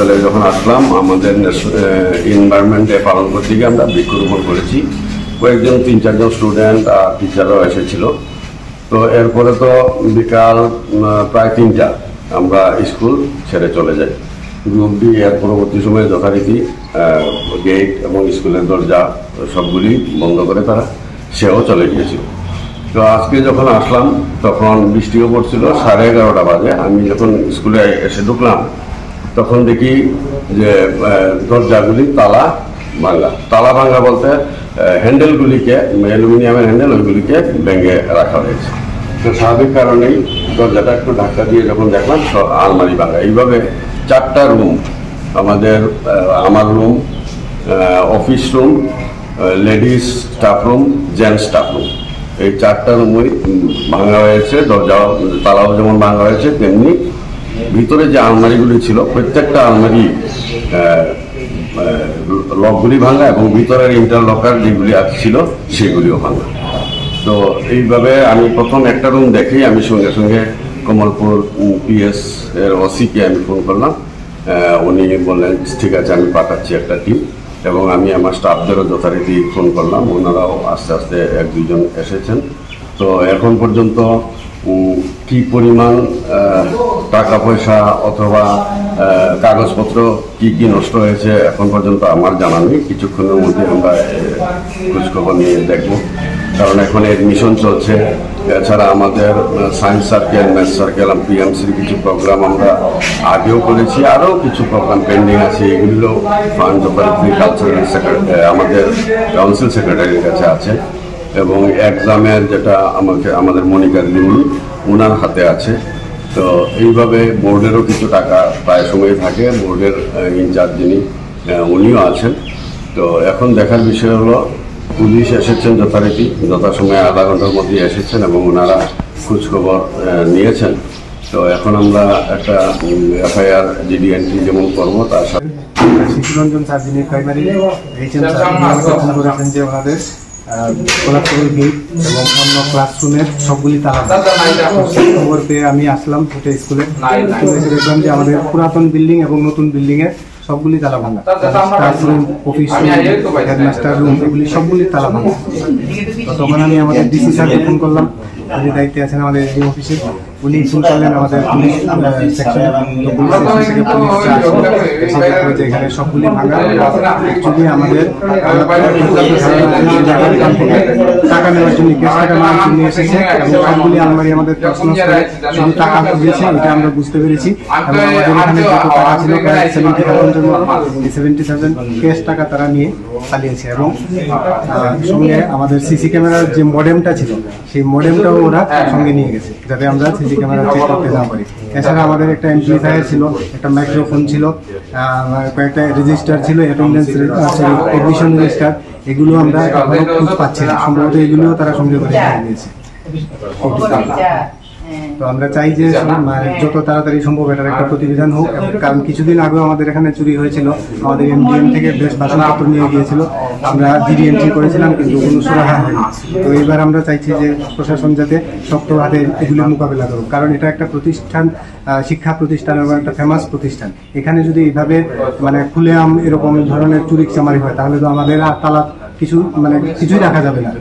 অঞ্চলে যখন আসলাম আমাদের এনভায়রনমেন্ট ডে পালন করতে গিয়ে আমরা বৃক্ষরোপণ করেছি। কয়েকজন 3-4 জন স্টুডেন্ট আর টিচাররাও এসেছিল। তো এরপরে তো বিকাল প্রায় 3টা আমরা স্কুল ছেড়ে চলে যাই। গ্রুপ ডি এর পরবর্তী সময়ে যথারীতি গেট এবং স্কুলের দরজা সবগুলি বন্ধ করে তারা সেও চলে গিয়েছিল। তো আজকে যখন আসলাম তখন বৃষ্টিও পড়ছিল, 11:30 বাজে। আমি যখন স্কুলে এসে ঢুকলাম তখন দেখি যে দরজাগুলি তালা ভাঙা বলতে হ্যান্ডেলগুলিকে, অ্যালুমিনিয়ামের হ্যান্ডেল, ওইগুলিকে ভেঙে রাখা হয়েছে। তো স্বাভাবিক কারণেই দরজাটা একটু ধাক্কা দিয়ে যখন দেখলাম আলমারি ভাঙা। এইভাবে 4টা রুম, আমার room, office room, ladies staff room, gents staff room, এই 4টা রুমই ভাঙা হয়েছে। দরজাও তালাও যেমন ভাঙা হয়েছে তেমনি ভিতরে যে আলমারিগুলি ছিল প্রত্যেকটা আলমারি লকগুলি ভাঙা এবং ভিতরের ইন্টারলকার যেগুলি ছিল সেগুলিও ভাঙা। তো এইভাবে আমি প্রথম একটা রুম দেখেই আমি সঙ্গে সঙ্গে কমলপুর PS এর ওসিকে আমি ফোন করলাম। উনি বললেন ঠিক আছে, আমি পাঠাচ্ছি একটা টিম, এবং আমি আমার স্টাফদেরও যথারীতি ফোন করলাম। ওনারাও আস্তে আস্তে 1-2 জন এসেছেন। তো এখন পর্যন্ত কি পরিমাণ টাকা পয়সা অথবা কাগজপত্র কি নষ্ট হয়েছে এখন পর্যন্ত আমার জানা নেই। কিছুক্ষণের মধ্যে আমরা খোঁজখবর নিয়ে দেখব, কারণ এখন এডমিশন চলছে। এছাড়া আমাদের সায়েন্স সার্কেল, ম্যাথ সার্কেল, PMCর কিছু প্রোগ্রাম আমরা আগেও করেছি, আরও কিছু প্রোগ্রাম পেন্ডিং আছে। এগুলো ফান্ড অপারেটরি কালচারাল আমাদের কাউন্সিল সেক্রেটারির কাছে আছে, এবং এক্সামের যেটা আমাদের মনিকা দিদি ওনার হাতে আছে। তো এইভাবে বোর্ডেরও কিছু টাকা প্রায় সময় থাকে, বোর্ডের ইনচার্জ যিনি উনিও আছেন। তো এখন দেখার বিষয় হলো পুলিশ এসেছেন যথাসময়ে 1/2 ঘন্টার মধ্যে এসেছেন এবং ওনারা খোঁজখবর নিয়েছেন। তো এখন আমরা একটা FIR GD এন্ট্রি যেমন করবো তার সাথে শিশুরঞ্জন স্যার যিনি প্রাইমারি HM স্যার ফোন করেছেন যে ওনাদের কোলাপসেবল গেট এবং অন্য ক্লাসরুমের সবগুলি তালা। খবর পেয়ে আমি আসলাম স্কুলে এসে দেখলাম যে আমাদের পুরাতন বিল্ডিং এবং নতুন বিল্ডিংয়ে সবগুলি তালা ভাঙা। Classroom, office room, headmaster room, এগুলি সবগুলি তালা ভাঙা। তখন আমি আমাদের DC স্যারকে ফোন করলাম, উনি দায়িত্বে আছেন আমাদের এই অফিসে। উনি ফোন করলেন আমাদের পুলিশ সেকশনে, এখানে সবগুলি ভাঙা। যদি আমাদের টাকা নেওয়ার জন্য, ক্যাশ টাকা নেওয়ার জন্য এসেছে এবং সবগুলি আলমারি আমাদের প্রশ্ন শুধু টাকা দিয়েছে, এটা আমরা বুঝতে পেরেছি। এবং আমাদের এখানে যত টাকা ছিল প্রায় 70,000-এর মতো, 70,000 ক্যাশ টাকা তারা নিয়ে পালিয়েছে। এবং সঙ্গে আমাদের CC ক্যামেরার যে মডেমটা ছিল সেই মডেমটাও ওরা সঙ্গে নিয়ে গেছে, যাতে আমরা CC ক্যামেরা চেক করতে না পারি। এছাড়া আমাদের একটা অ্যাম্পলিফায়ার ছিল, একটা মাইক্রোফোন ছিল, কয়েকটা রেজিস্টার ছিল, অ্যাটেন্ডেন্স এডমিশন রেজিস্টার, এগুলো আমরা এখনো খুঁজ পাচ্ছি না। সম্ভবত এগুলোও তারা সঙ্গে করে নিয়েছে। তো আমরা চাই যে যত তাড়াতাড়ি সম্ভব এটার একটা প্রতিবিধান হোক, কারণ কিছুদিন আগেও আমাদের এখানে চুরি হয়েছিল। আমাদের MDM থেকে বেশ বাসনপত্র নিয়ে গিয়েছিল, আমরা GD এন্ট্রি করেছিলাম কিন্তু কোনো সুরাহা হয়নি। তো এইবার আমরা চাইছি যে প্রশাসন যাতে শক্ত হাতে এগুলি মোকাবিলা করুক, কারণ এটা একটা প্রতিষ্ঠান, শিক্ষা প্রতিষ্ঠান এবং একটা ফেমাস প্রতিষ্ঠান। এখানে যদি এইভাবে খুলেআম এরকম ধরনের চুরি চামারি হয় তাহলে তো আমাদের তালা কিছুই রাখা যাবে না।